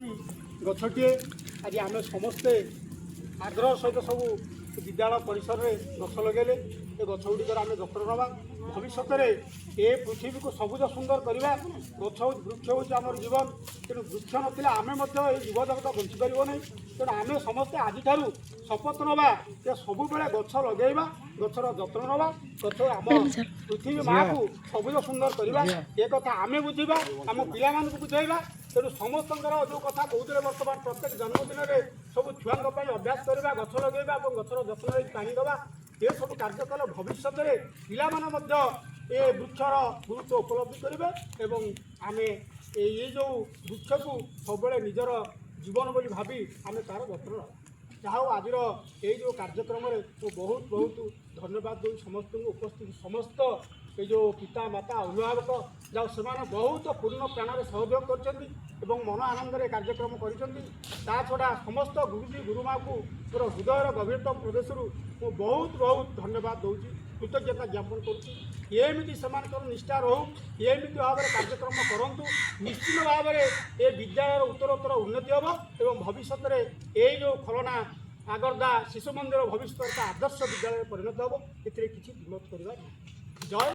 गछटे आज आम समस्ते आग्रह सहित सब विद्यालय परिसर में गछ लगे ये गछ गुड़िकर आम जत्न नवा भविष्य में ये पृथ्वी को सबुज सुंदर करवा गछ वृक्ष हूँ आम जीवन तेणु वृक्ष ना आम जीव जगत बंचीपर ना तेणु आम समस्ते आज शपथ नवा सब गछ लगेगा गचर जत्न नवा गछ आम पृथ्वी माँ को सबुज सुंदर करवा ये कथा आम बुझा आम पिला बुझेगा तेणु समस्त जो कथा कहते बर्तमान प्रत्येक जन्मदिन में सब छुआ अभ्यास करवा गछ लगेगा और गचर जत्न पानी देवा ये सब कार्यक्रम भविष्य में पिला ये वृक्षर गुरुत्व उपलब्धि करेंगे और आम ये जो वृक्ष को सब निजर जीवन बोली भावी आम तार जत्न जहाँ आज ये जो कार्यक्रम में बहुत बहुत धन्यवाद दूँ समस्त उपस्थित समस्त ये जो पिता माता अभिभावक जहाँ से बहुत पूर्ण प्राण सहयोग कर मन आनंद कार्यक्रम कर छड़ा समस्त गुरुजी गुरुमा को मोर हृदय गभीरतम प्रदेश बहुत बहुत धन्यवाद दूसरी कृतज्ञता ज्ञापन करमती से निष्ठा रहू एमती भाव में कार्यक्रम करूँ निश्चित भाव में ये विद्यालय उत्तरोत्तर उन्नति हम और भविष्य में ये जो खलना आगरदा शिशु मंदिर भविष्य आदर्श विद्यालय परिणत हम ए किसी विरोध करवा।